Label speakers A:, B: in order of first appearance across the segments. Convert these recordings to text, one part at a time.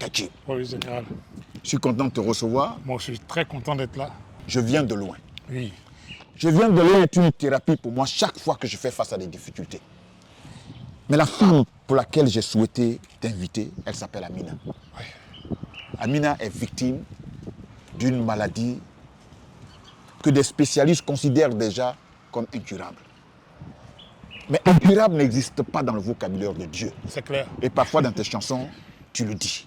A: Hakim.
B: Oui, général.
A: Je suis content de te recevoir.
B: Moi, je suis très content d'être là.
A: Je viens de loin.
B: Oui.
A: Je viens de loin être une thérapie pour moi chaque fois que je fais face à des difficultés. Mais la femme pour laquelle j'ai souhaité t'inviter, elle s'appelle Amina.
B: Oui.
A: Amina est victime d'une maladie que des spécialistes considèrent déjà comme incurable. Mais incurable n'existe pas dans le vocabulaire de Dieu.
B: C'est clair.
A: Et parfois dans tes chansons, tu le dis.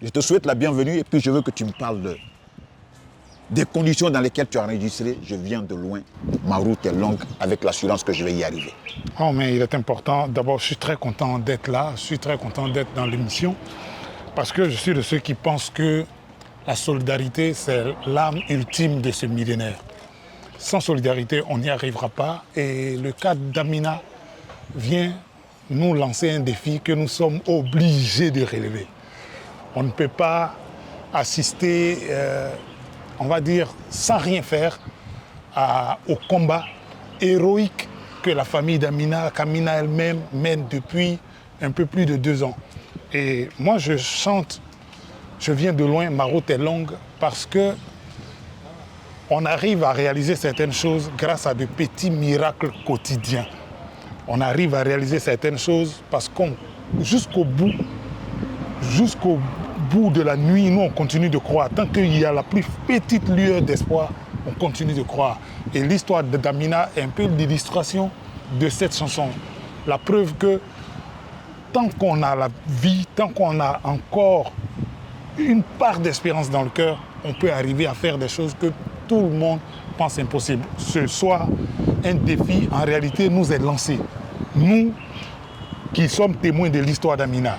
A: Je te souhaite la bienvenue et puis je veux que tu me parles des conditions dans lesquelles tu as enregistré. Je viens de loin, ma route est longue avec l'assurance que je vais y arriver.
B: Oh, mais il est important. D'abord, je suis très content d'être là. Je suis très content d'être dans l'émission parce que je suis de ceux qui pensent que la solidarité, c'est l'âme ultime de ce millénaire. Sans solidarité, on n'y arrivera pas. Et le cas d'Amina vient nous lancer un défi que nous sommes obligés de relever. On ne peut pas assister, on va dire, sans rien faire au combat héroïque que la famille d'Amina, qu'Amina elle-même mène depuis un peu plus de 2 ans. Et moi, je chante, je viens de loin, ma route est longue, parce que on arrive à réaliser certaines choses grâce à de petits miracles quotidiens. On arrive à réaliser certaines choses parce qu'on, jusqu'au bout de la nuit, nous on continue de croire. Tant qu'il y a la plus petite lueur d'espoir, on continue de croire. Et l'histoire d'Amina est un peu l'illustration de cette chanson. La preuve que tant qu'on a la vie, tant qu'on a encore une part d'espérance dans le cœur, on peut arriver à faire des choses que tout le monde pense impossible. Ce soir, un défi en réalité nous est lancé. Nous qui sommes témoins de l'histoire d'Amina,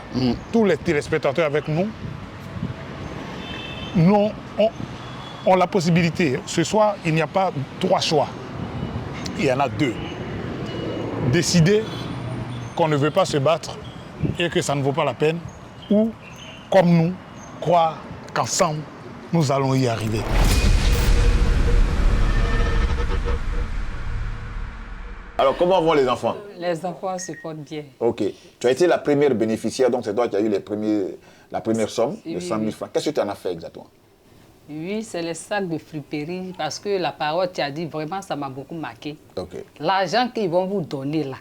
B: tous les téléspectateurs avec nous, nous ont la possibilité. Ce soir, il n'y a pas 3 choix. Il y en a 2. Décider qu'on ne veut pas se battre et que ça ne vaut pas la peine, ou, comme nous, croire qu'ensemble, nous allons y arriver.
A: Alors, comment vont les enfants?
C: Les enfants se portent bien.
A: Ok. Tu as été la première bénéficiaire, donc c'est toi qui as eu la première somme de 100 000 francs. Qu'est-ce que tu en as fait exactement?
C: Oui, c'est les sacs de friperie, parce que la parole, tu as dit, vraiment, ça m'a beaucoup marqué.
A: Ok.
C: L'argent qu'ils vont vous donner là,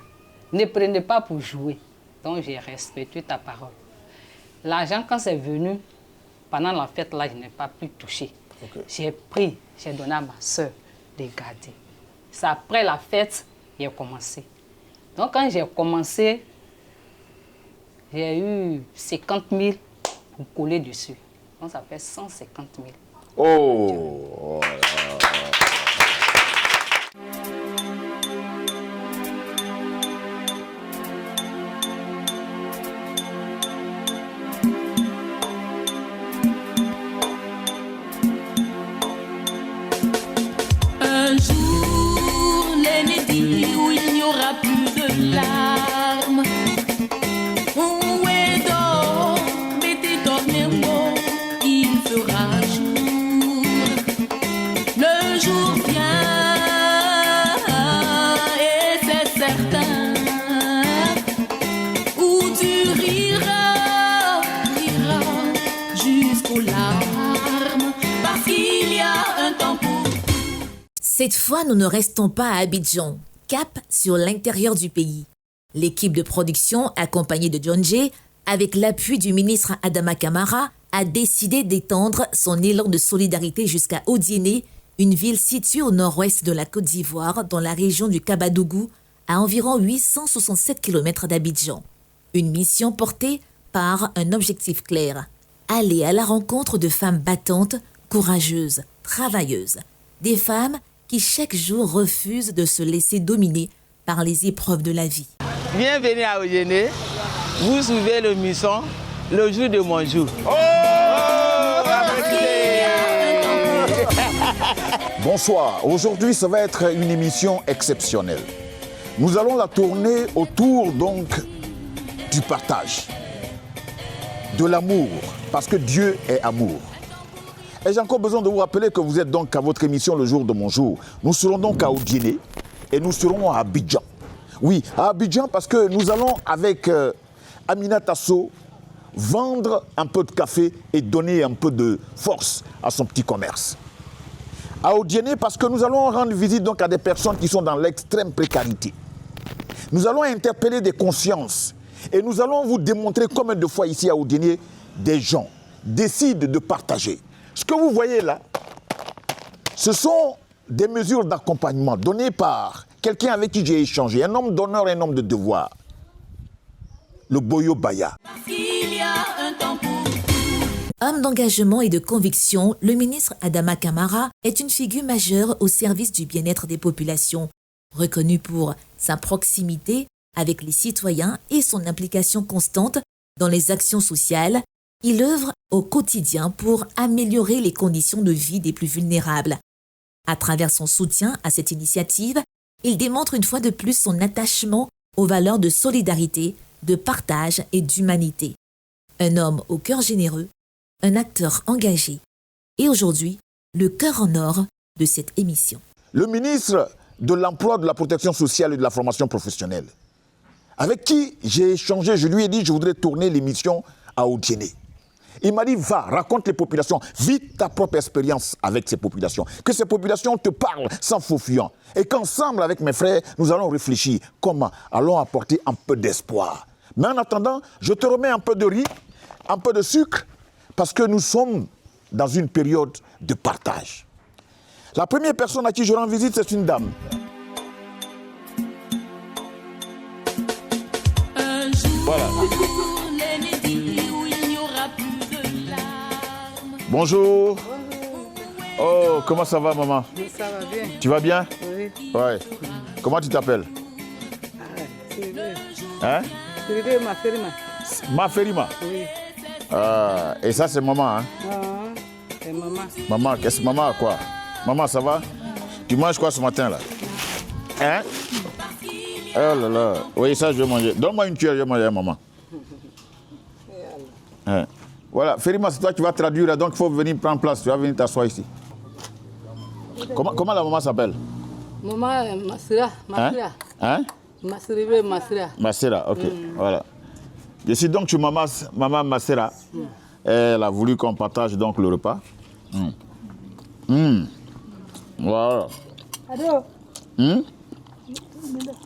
C: ne prenez pas pour jouer. Donc, j'ai respecté ta parole. L'argent, quand c'est venu, pendant la fête, là, je n'ai pas pu toucher.
A: Okay.
C: J'ai pris, j'ai donné à ma soeur de garder. C'est après la fête, j'ai commencé. Donc, quand j'ai commencé, j'ai eu 50 000 pour coller dessus. Donc, ça fait 150 000.
A: Oh!
D: Un jour, l'aîné dit où il n'y aura plus de larmes. Où est donc, mettez dormez-moi, il fera jour. Le jour vient, et c'est certain, où tu riras jusqu'aux larmes, parce qu'il y a un temps pour.
E: Cette fois, nous ne restons pas à Abidjan, cap sur l'intérieur du pays. L'équipe de production, accompagnée de John J, avec l'appui du ministre Adama Kamara, a décidé d'étendre son élan de solidarité jusqu'à Odiéné, une ville située au nord-ouest de la Côte d'Ivoire, dans la région du Kabadougou, à environ 867 km d'Abidjan. Une mission portée par un objectif clair: aller à la rencontre de femmes battantes, courageuses, travailleuses. Des femmes qui chaque jour refusent de se laisser dominer par les épreuves de la vie.
F: Bienvenue à Odiéné, vous suivez le mission, le jour de mon jour.
A: Bonsoir. Aujourd'hui, ça va être une émission exceptionnelle. Nous allons la tourner autour donc du partage, de l'amour, parce que Dieu est amour. Et j'ai encore besoin de vous rappeler que vous êtes donc à votre émission Le Jour de mon Jour. Nous serons donc à Odiéné et nous serons à Abidjan. Oui, à Abidjan parce que nous allons avec Amina Tasso vendre un peu de café et donner un peu de force à son petit commerce. À Odiéné, parce que nous allons rendre visite donc à des personnes qui sont dans l'extrême précarité. Nous allons interpeller des consciences et nous allons vous démontrer combien de fois ici à Odiéné, des gens décident de partager. Ce que vous voyez là, ce sont des mesures d'accompagnement données par quelqu'un avec qui j'ai échangé, un homme d'honneur et un homme de devoir, le Boyo Baya.
D: Il y a un temps pour
E: Homme d'engagement et de conviction, le ministre Adama Kamara est une figure majeure au service du bien-être des populations. Reconnu pour sa proximité avec les citoyens et son implication constante dans les actions sociales, il œuvre au quotidien pour améliorer les conditions de vie des plus vulnérables. À travers son soutien à cette initiative, il démontre une fois de plus son attachement aux valeurs de solidarité, de partage et d'humanité. Un homme au cœur généreux, un acteur engagé et aujourd'hui, le cœur en or de cette émission.
A: Le ministre de l'Emploi, de la Protection sociale et de la formation professionnelle, avec qui j'ai échangé, je lui ai dit je voudrais tourner l'émission à Odiéné. Il m'a dit va, raconte les populations, vis ta propre expérience avec ces populations, que ces populations te parlent sans faux fuyant. Et qu'ensemble avec mes frères, nous allons réfléchir comment allons apporter un peu d'espoir. Mais en attendant, je te remets un peu de riz, un peu de sucre, parce que nous sommes dans une période de partage. La première personne à qui je rends visite, c'est une dame.
D: un jour,
A: Voilà.
D: l'ennemi où il n'y aura plus de larmes.
A: Bonjour. Oh, comment ça va, maman?
G: Ça va bien.
A: Tu vas bien?
G: Oui.
A: Ouais. Comment tu t'appelles? Hein?
G: C'est ma ferme.
A: Maferima.
G: Oui.
A: Ah, et ça, c'est maman, hein?
G: Ah, c'est maman.
A: Maman, qu'est-ce que maman, quoi? Maman, ça va? Tu manges quoi ce matin, là? Hein? Oh là là. Oui, ça, je vais manger. Donne-moi une cuillère, je vais manger, maman. Hein? Voilà, Ferima, c'est toi qui vas traduire, là, donc il faut venir prendre place. Tu vas venir t'asseoir ici. Comment la maman s'appelle?
G: Maman, Masira. Masira.
A: Hein?
G: Masiribe, Masira.
A: Masera, ok, voilà. Je suis donc chez maman Masera. Elle a voulu qu'on partage donc le repas. Voilà.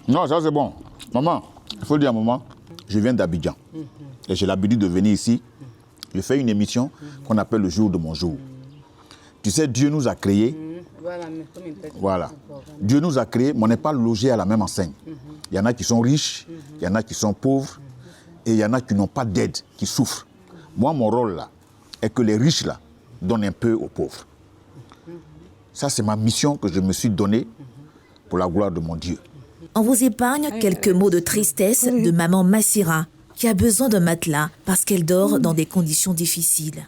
A: Non, ça c'est bon. Maman, il faut le dire à maman, je viens d'Abidjan. Et j'ai l'habitude de venir ici. Je fais une émission qu'on appelle le jour de mon jour. Tu sais, Dieu nous a créés. Voilà. Dieu nous a créés, mais on n'est pas logés à la même enseigne. Il y en a qui sont riches, il y en a qui sont pauvres, et il y en a qui n'ont pas d'aide, qui souffrent. Moi, mon rôle là, est que les riches là donnent un peu aux pauvres. Ça, c'est ma mission que je me suis donnée pour la gloire de mon Dieu.
E: On vous épargne quelques mots de tristesse de maman Massira, qui a besoin d'un matelas parce qu'elle dort dans des conditions difficiles.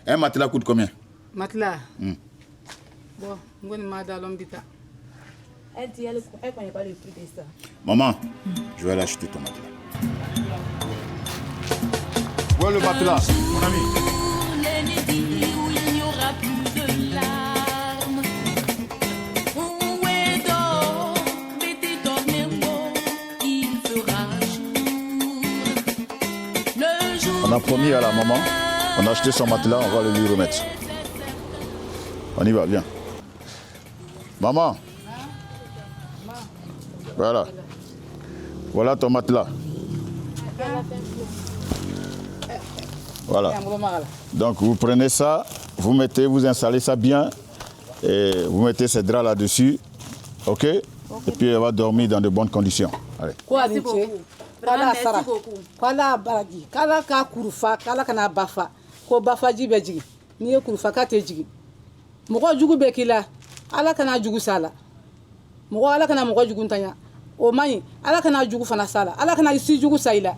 A: Un matelas coûte combien?
G: Matelas. Bon, on m'a dans l'hombita.
H: Elle connaît pas le prix de ça.
A: Maman, je vais aller acheter ton matelas. Voilà le matelas, mon ami.
D: L'ennemi où il n'y aura plus de larmes. Où est donc, petit tornero, il fera jour. Le jour
A: On a promis à la maman, on a acheté son matelas, on va le lui remettre. On y va, viens. Maman. Voilà. Voilà ton matelas. Voilà. Donc vous prenez ça, vous installez ça bien et vous mettez ces draps là-dessus. OK? Et puis elle va dormir dans de bonnes conditions. Allez.
G: Merci beaucoup. Merci beaucoup. Kala baraji, kala ka kurufa, kala kana bafa. Ko bafa ji be jigi. Ni ye kurufa ka te jigi. Mɔgɔ jugu bɛ k'i la, Ala kana jugu s'a la. Mɔgɔ Ala kana mɔgɔ jugu ntanya. O man ɲi, Ala kana jugu fana s'a la. Ala kana si jugu sa i la.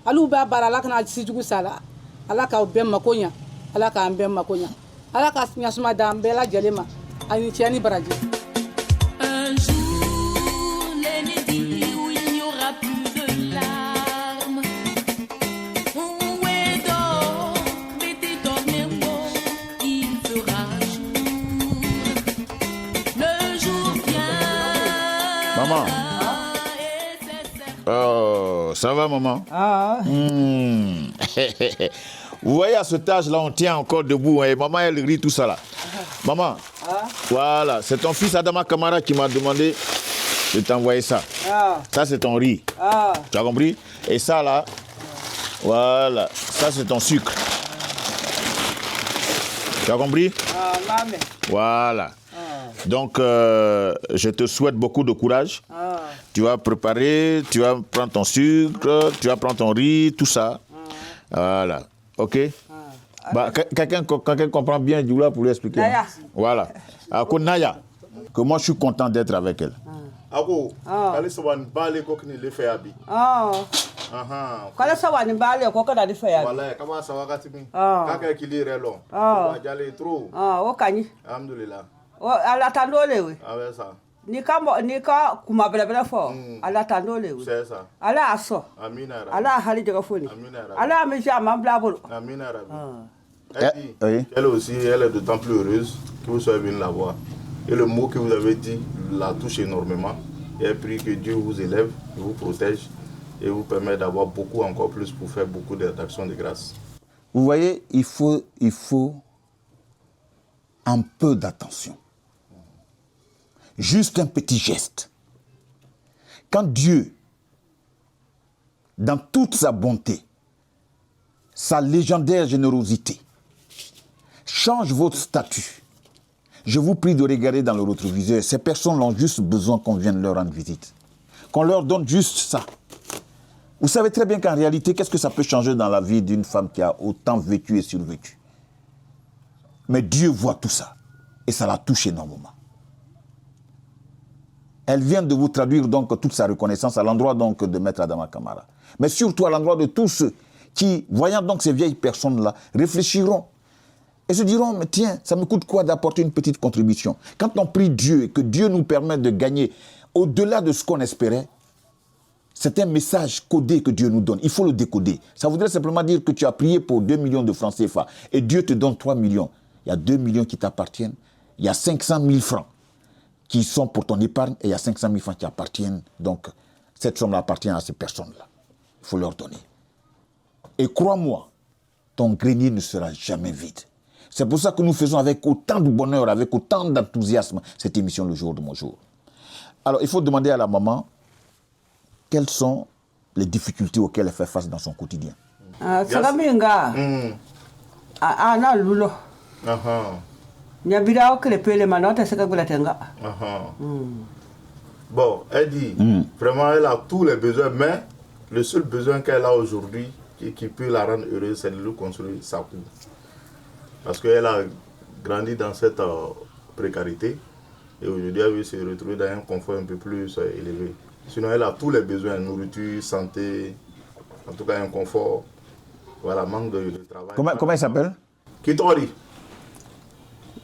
G: Hali u b'a baara, Ala kana si jugu s'a la. Ala k'aw bɛɛ mako ɲa. Ala k'an bɛɛ mako ɲa. Ala ka ɲasuma d'an bɛɛ lajɛlen ma. A ni cɛ ni baraji.
D: un jour, l'ennemi où il n'y aura plus de larmes. Où est donc, petit tornero, il fera jour. Le jour vient.
A: Maman.
D: Et c'est certain.
A: Oh, ça va maman?
G: Ah.
A: Vous voyez, à cet âge-là, on tient encore debout. Et maman, elle rit tout ça là. Maman, voilà, c'est ton fils Adama Kamara qui m'a demandé de t'envoyer ça. Ça, c'est ton riz. Tu as compris? Et ça là, voilà, ça c'est ton sucre. Tu as compris? Voilà. Donc, je te souhaite beaucoup de courage. Tu vas préparer, tu vas prendre ton sucre, tu vas prendre ton riz, tout ça. Voilà. OK? Bah, quelqu'un comprend bien Djoula pour lui expliquer.
I: Naya.
A: Voilà. Alors, Naya, que moi je suis content d'être avec elle.
J: Ako, kale sawan bale ko kini le fayabi.
I: Kala sawa ni bale ko kada di fayabi.
J: Wallahi kama sawa katimi. Kaka kili relo. Ba jale trop.
I: O kanyi.
J: Alhamdulillah.
I: O ala tandole we.
J: Awe sa.
I: Ni ka kuma bela fo. Ala tandole we.
J: C'est ça.
I: Ala aso.
J: Amina rabbi.
I: Ala hali jaga foni.
J: Amina rabbi.
I: Ala me jama blabolo.
J: Amina rabbi. Elle aussi, elle est d'autant plus heureuse que vous soyez venu la voir. Et le mot que vous avez dit la touche énormément. Et elle prie que Dieu vous élève, vous protège et vous permet d'avoir beaucoup encore plus pour faire beaucoup d'actions de grâce.
A: Vous voyez, il faut un peu d'attention. Juste un petit geste. Quand Dieu, dans toute sa bonté, sa légendaire générosité, change votre statut, je vous prie de regarder dans le rétroviseur. Ces personnes ont juste besoin qu'on vienne leur rendre visite. Qu'on leur donne juste ça. Vous savez très bien qu'en réalité, qu'est-ce que ça peut changer dans la vie d'une femme qui a autant vécu et survécu? Mais Dieu voit tout ça. Et ça la touche énormément. Elle vient de vous traduire donc toute sa reconnaissance à l'endroit donc de Maître Adama Kamara. Mais surtout à l'endroit de tous ceux qui, voyant donc ces vieilles personnes-là, réfléchiront et se diront, mais tiens, ça me coûte quoi d'apporter une petite contribution? Quand on prie Dieu et que Dieu nous permet de gagner au-delà de ce qu'on espérait, c'est un message codé que Dieu nous donne. Il faut le décoder. Ça voudrait simplement dire que tu as prié pour 2 millions de francs CFA et Dieu te donne 3 millions. Il y a 2 millions qui t'appartiennent. Il y a 500 000 francs qui sont pour ton épargne et il y a 500 000 francs qui appartiennent. Donc, cette somme-là appartient à ces personnes-là. Il faut leur donner. Et crois-moi, ton grenier ne sera jamais vide. C'est pour ça que nous faisons avec autant de bonheur, avec autant d'enthousiasme, cette émission Le Jour de mon jour. Alors, il faut demander à la maman quelles sont les difficultés auxquelles elle fait face dans son quotidien.
I: Sagaminga. Na lulo. Nyabira okele pele manota sagabulatenga.
J: Bon, elle dit, vraiment, elle a tous les besoins, mais le seul besoin qu'elle a aujourd'hui, qui peut la rendre heureuse, c'est de lui construire sa cour. Parce qu'elle a grandi dans cette précarité et aujourd'hui elle veut se retrouver dans un confort un peu plus élevé. Sinon elle a tous les besoins, nourriture, santé, en tout cas un confort, voilà, manque de travail.
A: Comment elle s'appelle?
J: Kitori.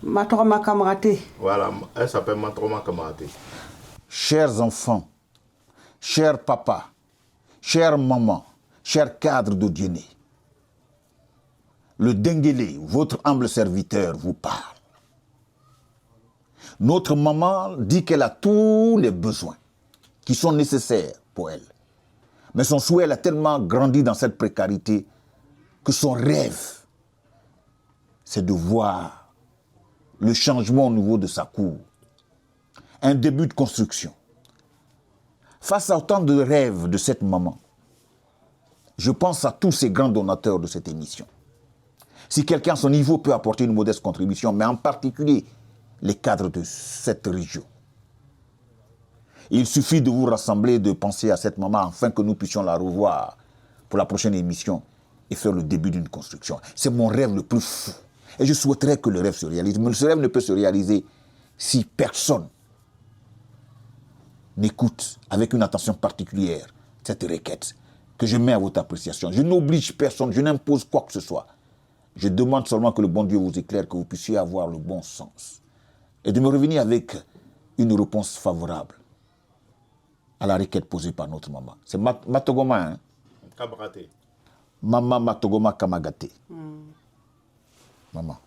I: Matroma Kamaraté.
J: Voilà, elle s'appelle Matroma Kamaraté.
A: Chers enfants, chers papas, chers mamans, chers cadres de Diené, le Denguélé, votre humble serviteur, vous parle. Notre maman dit qu'elle a tous les besoins qui sont nécessaires pour elle. Mais son souhait, elle a tellement grandi dans cette précarité que son rêve, c'est de voir le changement au niveau de sa cour. Un début de construction. Face à autant de rêves de cette maman, je pense à tous ces grands donateurs de cette émission. Si quelqu'un à son niveau peut apporter une modeste contribution, mais en particulier les cadres de cette région, il suffit de vous rassembler, de penser à cette maman, afin que nous puissions la revoir pour la prochaine émission et faire le début d'une construction. C'est mon rêve le plus fou. Et je souhaiterais que le rêve se réalise. Mais ce rêve ne peut se réaliser si personne n'écoute avec une attention particulière cette requête que je mets à votre appréciation. Je n'oblige personne, je n'impose quoi que ce soit. Je demande seulement que le bon Dieu vous éclaire, que vous puissiez avoir le bon sens. Et de me revenir avec une réponse favorable à la requête posée par notre maman. C'est Matogoma, hein?
J: Kamagate.
A: Maman Matogoma Kamagate. Maman.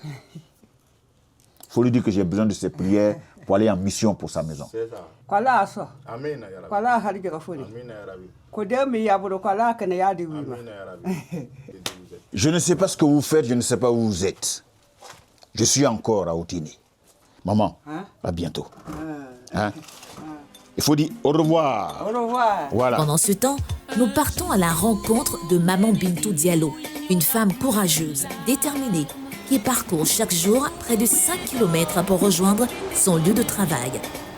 A: Il faut lui dire que j'ai besoin de ses prières pour aller en mission pour sa maison.
J: C'est ça.
I: Kwala so.
J: Amen ya Rabbi.
I: Kwala harija ka foni.
J: Amen ya Rabbi.
I: Ko de mi ya bolo kwala kana ya di wima.
J: Amen ya Rabbi.
A: Je ne sais pas ce que vous faites, je ne sais pas où vous êtes. Je suis encore à Outini. Maman, à bientôt. Hein? Il faut dire au revoir.
I: Au revoir.
A: Voilà.
E: Pendant ce temps, nous partons à la rencontre de Maman Bintou Diallo, une femme courageuse, déterminée, qui parcourt chaque jour près de 5 km pour rejoindre son lieu de travail.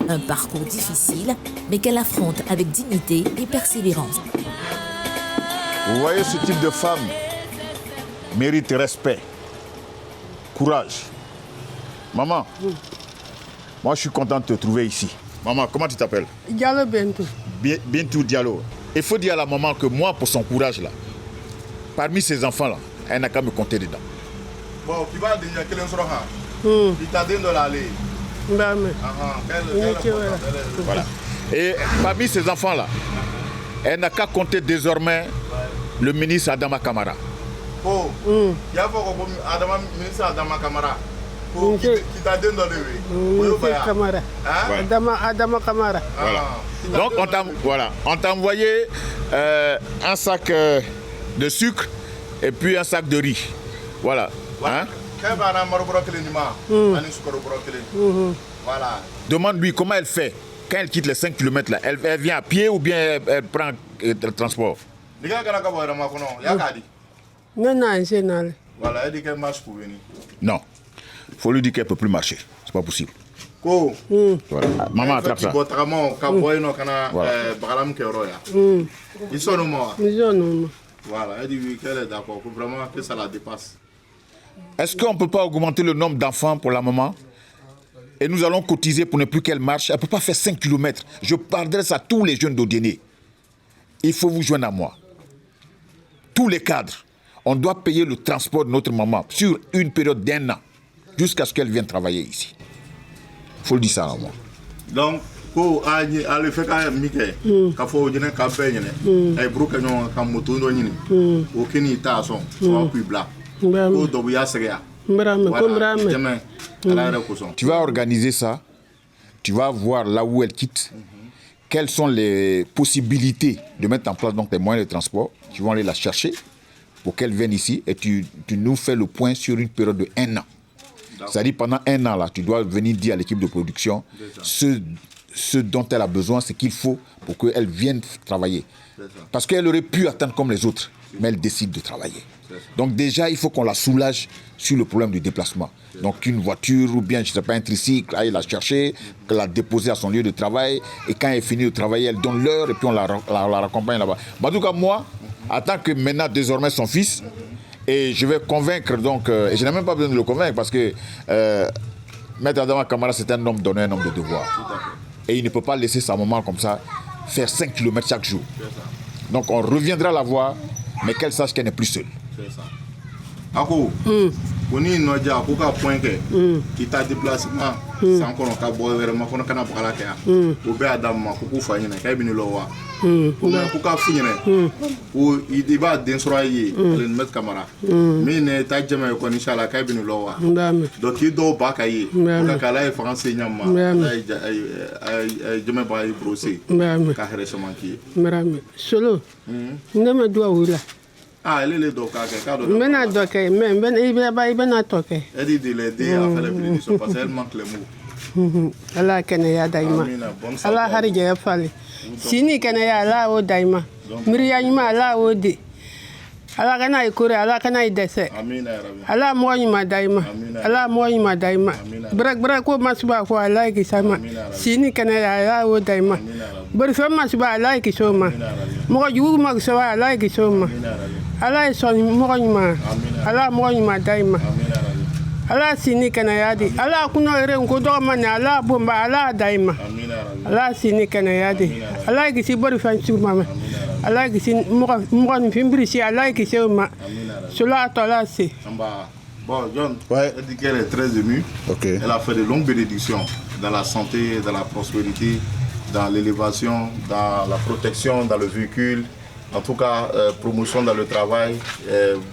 E: Un parcours difficile, mais qu'elle affronte avec dignité et persévérance.
A: Vous voyez, ce type de femme mérite respect, courage. Maman, moi je suis content de te trouver ici. Maman, comment tu t'appelles?
K: Diallo Bintou.
A: Bintou Diallo. Il faut dire à la maman que moi, pour son courage là, parmi ces enfants là, elle n'a qu'à me compter dedans.
J: Bon, tu vas déjà quel est il t'a donné de l'aller.
A: Voilà. Et parmi ces enfants là, elle n'a qu'à compter désormais le ministre Adama Kamara.
J: Oh, il y a Adama, ministre Adama Kamara. Qui t'a donné de l'aller.
K: Kamara. Adama Kamara.
A: Voilà. Donc on t'a envoyé un sac de sucre et puis un sac de riz. Voilà. Hein? Voilà. Demande-lui comment elle fait quand elle quitte les 5 km là. Elle vient à pied ou bien elle prend le transport?
J: Voilà, elle dit qu'elle marche pour venir.
A: Non. Il faut lui dire qu'elle ne peut plus marcher. C'est pas possible. Voilà. Maman, attrape ça.
J: Ils sont morts. Voilà, elle dit qu'elle est d'accord, vraiment que ça la dépasse.
A: Est-ce qu'on ne peut pas augmenter le nombre d'enfants pour la maman? Et nous allons cotiser pour ne plus qu'elle marche. Elle ne peut pas faire 5 km. Je m'adresse à tous les jeunes d'Odiéné. Il faut vous joindre à moi. Tous les cadres. On doit payer le transport de notre maman sur une période d'1 an, jusqu'à ce qu'elle vienne travailler ici. Il faut le dire ça à moi.
J: Donc, ko ale fait ka mike ka fo jene ka benyene ay bruka no ka moto ndo nyini o kini ta son so ku bla ko do ya sega
A: tu vas organiser ça, tu vas voir là où elle quitte, quelles sont les possibilités de mettre en place donc les moyens de transport. Tu vas aller la chercher pour qu'elle vienne ici et tu nous fais le point sur une période de 1 an. C'est-à-dire pendant 1 an là, tu dois venir dire à l'équipe de production ce dont elle a besoin, ce qu'il faut pour qu'elle vienne travailler. Parce qu'elle aurait pu attendre comme les autres, mais elle décide de travailler. Donc déjà, il faut qu'on la soulage sur le problème du déplacement. Donc une voiture ou bien, je ne sais pas, un tricycle, aille la chercher, la déposer à son lieu de travail, et quand elle finit de travailler, elle donne l'heure et puis on la raccompagne là-bas. En tout cas, moi, en tant que maintenant désormais son fils, et je vais convaincre donc, et je n'ai même pas besoin de le convaincre parce que Maître Adama Kamara, c'est un homme donné, un homme de devoir. Et il ne peut pas laisser sa maman comme ça faire 5 km chaque jour. Donc on reviendra la voir, mais qu'elle sache qu'elle n'est plus seule.
J: C'est ça. Ako, koni noja ko ka point ke qui t'a déplacement sans qu'on ka boire vraiment qu'on kana bala ka o be adam ko ku fa nyina kay bini lo wa o me ku ka fu nyina o il va densoyer le mettre Kamara mais ne ta jama ko inshallah kay bini lo wa donc il do ba kay ka kala e français nyama ay jama ba y brosser ka récemment qui
K: solo ndama do wula.
J: Ah, elle est donc à quelqu'un d'autre.
K: Mais donc, mais il va toquer.
J: Elle dit de l'aider à faire les prédictions parce qu'elle manque les mots.
K: Allah kenaya daima. Allah harija ya fale. Sini kenaya Allah o daima. Miriya nyima Allah o de. Allah kana ikure, Allah kana idese.
J: Amina ya Rabbi.
K: Allah mo nyima daima. Allah mo nyima daima. Brak ko masuba ko Allah ki sama. Sini kenaya Allah o daima. Ber so masuba Allah ki soma. Mo jugu mag so Allah ki soma. Allah son mo nyima. Allah mo nyima daima. Allah sini kenaya di. Allah kuno ren ko do man Allah bomba Allah daima. Allah sini kenaya di. Allah ki si ber fan suma. Allah qui moi fimbri Allah qui c'est ma cela tola c'est
J: bon John elle dit qu'elle est très émue. Elle a fait de longues bénédictions dans la santé, dans la prospérité, dans l'élévation, dans la protection, dans le véhicule, En tout cas, promotion dans le travail,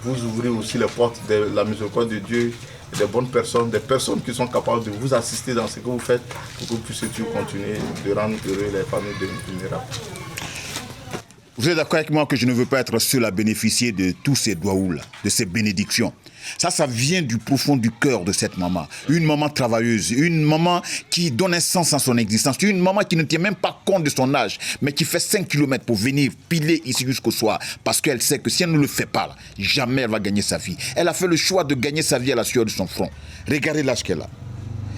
J: vous ouvrez aussi les portes de la miséricorde de Dieu, des bonnes personnes, des personnes qui sont capables de vous assister dans ce que vous faites pour que vous puissiez continuer de rendre heureux les familles vulnérables.
A: Vous êtes d'accord avec moi que je ne veux pas être seul à bénéficier de tous ces doigts-là, de ces bénédictions. Ça vient du profond du cœur de cette maman. Une maman travailleuse, une maman qui donne un sens à son existence, une maman qui ne tient même pas compte de son âge, mais qui fait 5 km pour venir piler ici jusqu'au soir, parce qu'elle sait que si elle ne le fait pas, là, jamais elle va gagner sa vie. Elle a fait le choix de gagner sa vie à la sueur de son front. Regardez l'âge qu'elle a.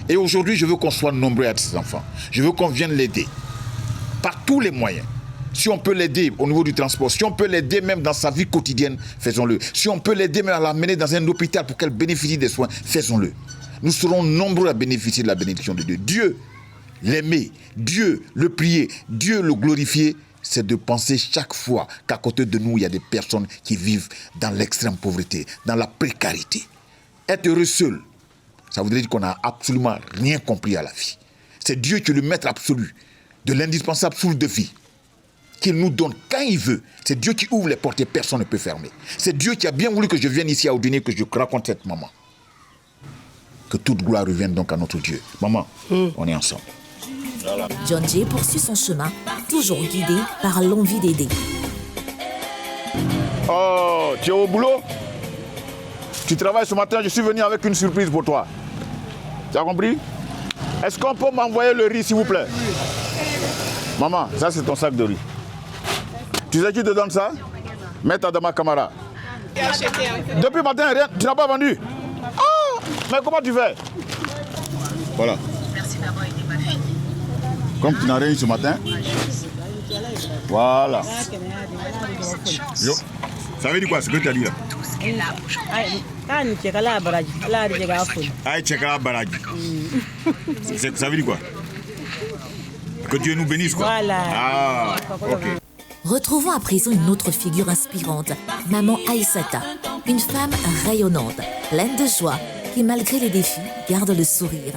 A: Et aujourd'hui, je veux qu'on soit nombreux à ses enfants. Je veux qu'on vienne l'aider par tous les moyens. Si on peut l'aider au niveau du transport, si on peut l'aider même dans sa vie quotidienne, faisons-le. Si on peut l'aider même à l'amener dans un hôpital pour qu'elle bénéficie des soins, faisons-le. Nous serons nombreux à bénéficier de la bénédiction de Dieu. Dieu, l'aimer, Dieu, le prier, Dieu, le glorifier, c'est de penser chaque fois qu'à côté de nous, il y a des personnes qui vivent dans l'extrême pauvreté, dans la précarité. Être heureux seul, ça voudrait dire qu'on n'a absolument rien compris à la vie. C'est Dieu qui est le maître absolu de l'indispensable source de vie, qu'il nous donne quand il veut. C'est Dieu qui ouvre les portes et personne ne peut fermer. C'est Dieu qui a bien voulu que je vienne ici à Audini, que je raconte cette maman. Que toute gloire revienne donc à notre Dieu. Maman, on est ensemble.
E: John Jay poursuit son chemin, toujours guidé par l'envie d'aider.
A: Oh, tu es au boulot? Tu travailles ce matin, je suis venu avec une surprise pour toi. Tu as compris? Est-ce qu'on peut m'envoyer le riz, s'il vous plaît? Maman, ça c'est ton sac de riz. Tu sais qui te donne ça? Maître Adama Kamara. Depuis matin, rien, tu n'as pas vendu? Oh, mais comment tu fais? Voilà.
L: Merci d'avoir aidé ma fille.
A: Comme tu n'as rien eu ce matin. Voilà. Yo. Ça veut dire quoi ce que tu as dit là? Ça veut dire quoi? Que Dieu nous bénisse, quoi.
H: Voilà.
A: Ah, ok.
E: Retrouvons à présent une autre figure inspirante, Maman Aïssata, une femme rayonnante, pleine de joie, qui malgré les défis, garde le sourire.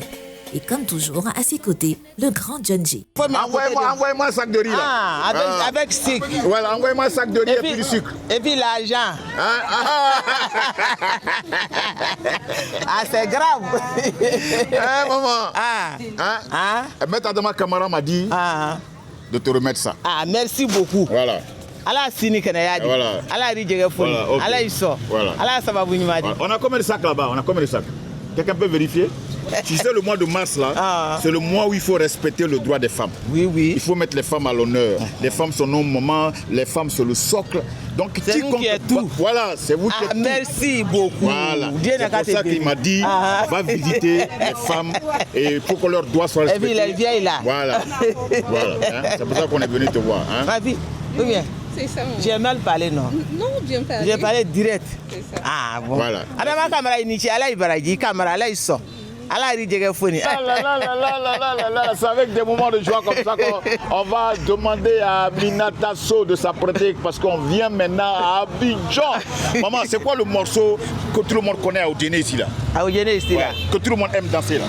E: Et comme toujours, à ses côtés, le grand John Jay.
A: Envoyez-moi un sac de riz là.
F: Ah, avec sucre.
A: Voilà, envoyez-moi un sac de riz et puis du sucre.
F: Et puis l'argent. Ah, c'est grave.
A: Maman. Maître Adama Kamara m'a dit de te remettre ça.
F: Ah, merci beaucoup.
A: Voilà.
F: Allah sini kana yadi.
A: Voilà.
F: Allah rijege foni. Allah iso.
A: Voilà.
F: Allah sababu nyumadi.
A: On a combien de sacs là-bas? On a combien de sacs? Quelqu'un peut vérifier? Tu sais, le mois de mars, là, c'est le mois où il faut respecter le droit des femmes.
F: Oui, oui.
A: Il faut mettre les femmes à l'honneur. Les femmes sont nos mamans, les femmes sont le socle. Donc,
F: c'est vous qui êtes tout.
A: Voilà, c'est vous qui êtes tout.
F: Merci beaucoup.
A: Voilà. C'est pour ça qu'il m'a dit, va visiter les femmes et pour que leurs droits soient respectés.
F: Et puis les vieilles là.
A: Voilà. Voilà. Hein? C'est pour ça qu'on est venu te voir. Hein?
F: Ravi. Ou bien?
G: C'est ça.
F: J'ai mal parlé, non?
G: Non, bien parlé.
F: J'ai parlé direct.
G: C'est ça.
F: Ah bon.
A: Voilà.
F: Adama Kamara inichi, Allah ibaraji, Kamara, Allah iso. Allah rijege foni.
A: C'est avec des moments de joie comme ça qu'on va demander à Aminata Sow de s'apprêter parce qu'on vient maintenant à Abidjan. Maman, c'est quoi le morceau que tout le monde connaît à Audini ici là?
F: À Audini ici là.
A: Que tout le monde aime danser là.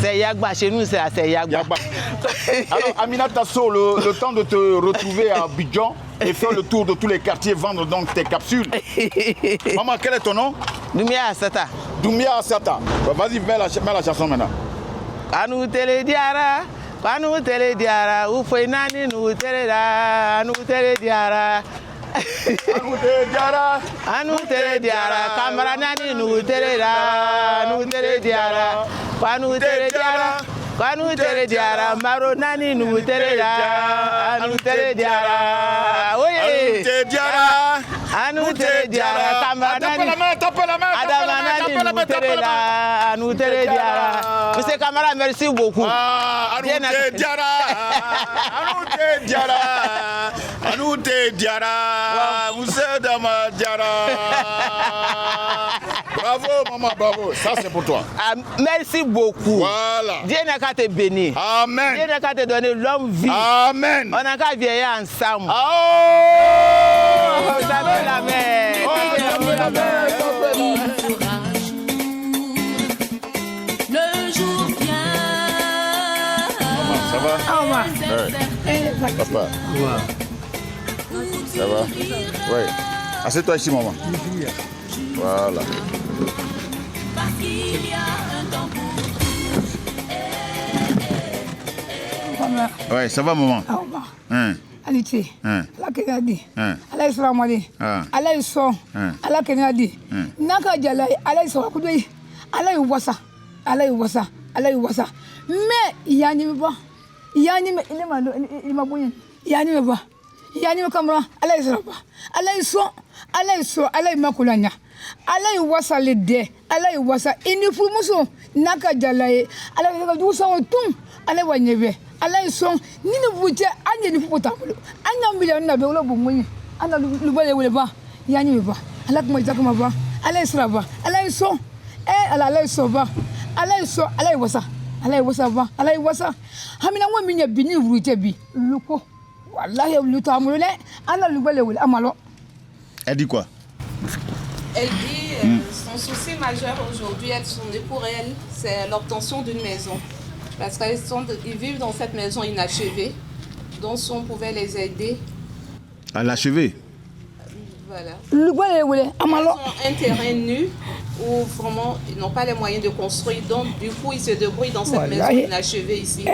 F: C'est Yagba, chez nous c'est Yagba.
A: Alors Aminata Sow, le temps de te retrouver à Abidjan et faire le tour de tous les quartiers, vendre donc tes capsules. Maman, quel est ton nom?
F: Doumia Asata.
A: Doumia Asata. Vas-y, mets la chanson maintenant.
F: Anu tele diara, ufoinani nu tele da, anu tele diara. Anu tele diara, Kamara nani nu tele da, anu tele diara. Anu tele diara, anu tele diara, Maro nani nu tele da, anu tele diara. Oye. Anu tele diara. Anu tele diara, Kamara nani. Adama nani nu tele da, anu tele diara. Monsieur Kamara, merci beaucoup.
A: Anu tele diara. Anu tele diara. Anu tele diara. Monsieur Dama diara. Bravo maman, bravo. Ça c'est pour toi.
F: Merci beaucoup.
A: Voilà.
F: Dieu n'a qu'à te bénir.
A: Amen.
F: Dieu n'a qu'à te donner l'homme vie.
A: Amen.
F: On n'a qu'à vieillir ensemble.
A: Oh,
F: vous avez la main.
D: Le jour vient.
A: Maman, ça va?
D: Au revoir.
A: Papa.
D: Wow.
A: Ça va? Oui. Assieds-toi ici, maman. Voilà.
D: Parce qu'il y a un temps pour
A: Oui, ça va, maman? Hein?
L: Aliti.
A: Hein?
L: Ala kenadi.
A: Hein?
L: Ala islamali.
A: Ah.
L: Ala iso.
A: Hein?
L: Ala kenadi.
A: Hein?
L: Naka jala ala iso kudui. Ala iwasa. Ala iwasa. Ala iwasa. Me yani me ba. Yani me ile ma ile ma bunyin. Yani me ba. Yani me kamera. Ala iso ba. Ala iso. Ala iso. Ala imakulanya. Ala iwasa le de. Ala iwasa ini fumuso. Naka jala ala ka dusa otum. Ala wanyebe. Ala isong ni ne buche anya ni puta bulu anya million na be wala bu munyi ana lu bale wala ba yani ba ala kuma ita kuma ba ala isra ba ala isong ala iso ba ala iso ala iwasa ba ala iwasa hamina wa minya bini buche bi luko wallahi lu ta amule ana lu bale wala amalo.
A: Elle dit quoi?
M: Elle dit son souci majeur aujourd'hui, pour elle, c'est l'obtention d'une maison. Parce qu'ils vivent dans cette maison inachevée, donc si on pouvait les aider.
A: À l'achever?
M: Voilà. Ils ont un terrain nu où vraiment ils n'ont pas les moyens de construire, donc du coup ils se débrouillent dans cette maison inachevée ici.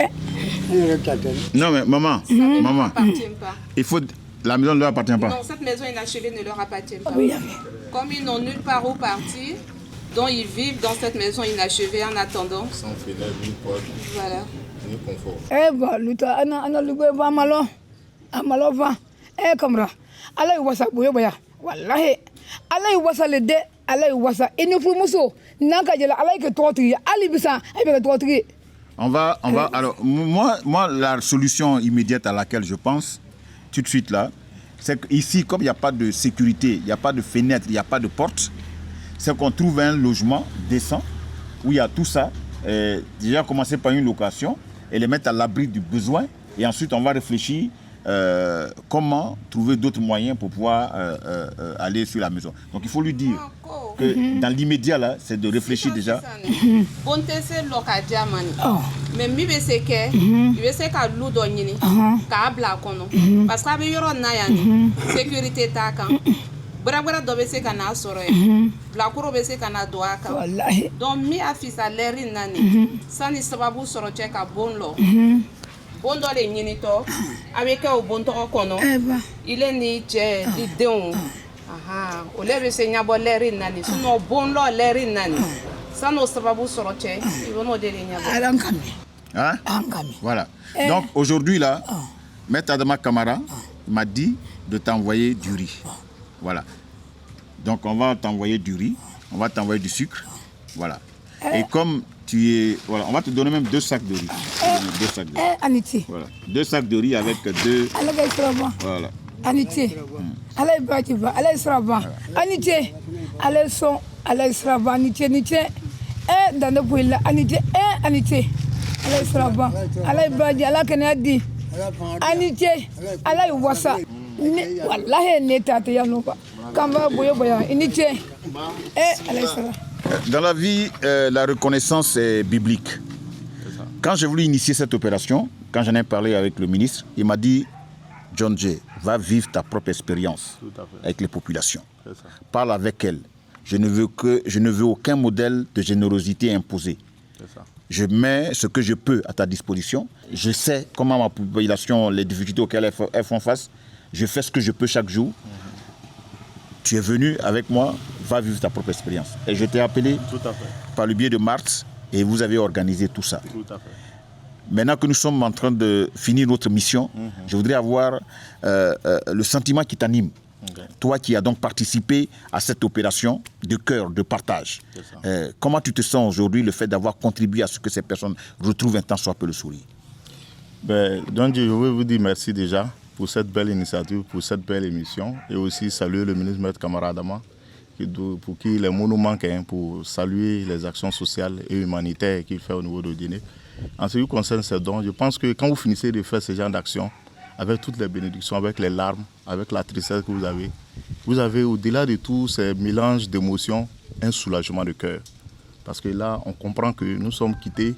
A: Non mais maman, maman, il faut... La maison ne leur appartient pas?
M: Non, cette maison inachevée ne leur appartient pas. Comme ils n'ont nulle part où partir, donc ils vivent dans cette maison inachevée en attendant.
J: Sans fenêtre, ni porte, ni confort.
L: Bah, luta ana lugwe ba amalo va. Kamra. Ala wasa boyo baya. Wallahi. Ala wasa le de, ala wasa ene fumuso. Nanka jela ala ke totri, ali bisa e be totri.
A: On va alors moi la solution immédiate à laquelle je pense tout de suite là, c'est qu'ici comme il n'y a pas de sécurité, il n'y a pas de fenêtre, il n'y a pas de porte, c'est qu'on trouve un logement décent où il y a tout ça. Déjà commencer par une location et les mettre à l'abri du besoin. Et ensuite, on va réfléchir comment trouver d'autres moyens pour pouvoir aller sur la maison. Donc, il faut lui dire que dans l'immédiat, là, c'est de réfléchir déjà.
M: Mais mi be se ke i be se ka lu do nyini ka bla kono parce que be yoro na ya ni sécurité ta kan bra do be se ka na soro e bla kuro be se ka na do aka wallahi donc mi afisa leri nani sani sababu soro che ka bonlo bondo le nyini to avec o bonto kono ile ni che di deun aha o le be se nya bo leri nani suno bonlo leri nani sano sababu soro che ibono de nya bo
A: Hein? Voilà. Donc aujourd'hui là, Maître Adama Kamara m'a dit de t'envoyer du riz. Voilà. Donc on va t'envoyer du riz, on va t'envoyer du sucre. Voilà. Et comme tu es... Voilà, on va te donner même 2 sacs de riz. 2 sacs de riz. Voilà. 2 sacs de riz avec 2... Voilà.
L: Anité. Allez, Batiba, allez, Sraba. Anité. Allez, son, allez, Sraba, Anité, Anité. Dans le pays là, Anité, Anité. Allez, Sraba. Allez, Badi, allez, Kenadi. Anité. Allez, Wassa. Wallahi, Netati, Yanouba. Kamba, Boyo, Boya, Anité. Allez, Sraba.
A: Dans la vie, la reconnaissance est biblique. Quand j'ai voulu initier cette opération, quand j'en ai parlé avec le ministre, il m'a dit, John J, va vivre ta propre expérience avec les populations. Parle avec elles. Je ne veux aucun modèle de générosité imposé. Je mets ce que je peux à ta disposition. Je sais comment ma population, les difficultés auxquelles elles font face. Je fais ce que je peux chaque jour. Tu es venu avec moi, va vivre ta propre expérience. Et je t'ai appelé par le biais de Marthe et vous avez organisé tout ça.
J: Tout à fait.
A: Maintenant que nous sommes en train de finir notre mission, je voudrais avoir le sentiment qui t'anime. Toi qui as donc participé à cette opération de cœur, de partage. Comment tu te sens aujourd'hui, le fait d'avoir contribué à ce que ces personnes retrouvent un tant soit peu le sourire?
J: Donc je veux vous dire merci déjà pour cette belle initiative, pour cette belle émission. Et aussi saluer le ministre Maître Kamara Adama, pour qui les mots nous manquent, pour saluer les actions sociales et humanitaires qu'il fait au niveau de Guinée. En ce qui concerne ces dons, je pense que quand vous finissez de faire ce genre d'actions, avec toutes les bénédictions, avec les larmes, avec la tristesse que vous avez au-delà de tous ces mélanges d'émotions, un soulagement de cœur. Parce que là, on comprend que nous sommes quittés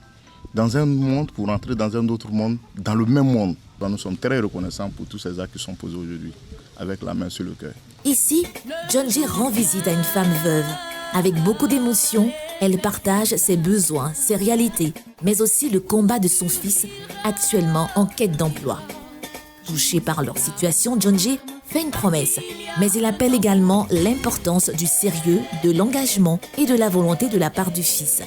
J: dans un monde pour entrer dans un autre monde, dans le même monde. Donc nous sommes très reconnaissants pour tous ces actes qui sont posés aujourd'hui.
A: avec la main sur le cœur.
E: Ici, John J rend visite à une femme veuve. Avec beaucoup d'émotion, elle partage ses besoins, ses réalités, mais aussi le combat de son fils, actuellement en quête d'emploi. Touché par leur situation, John J fait une promesse, mais il appelle également l'importance du sérieux, de l'engagement et de la volonté de la part du fils.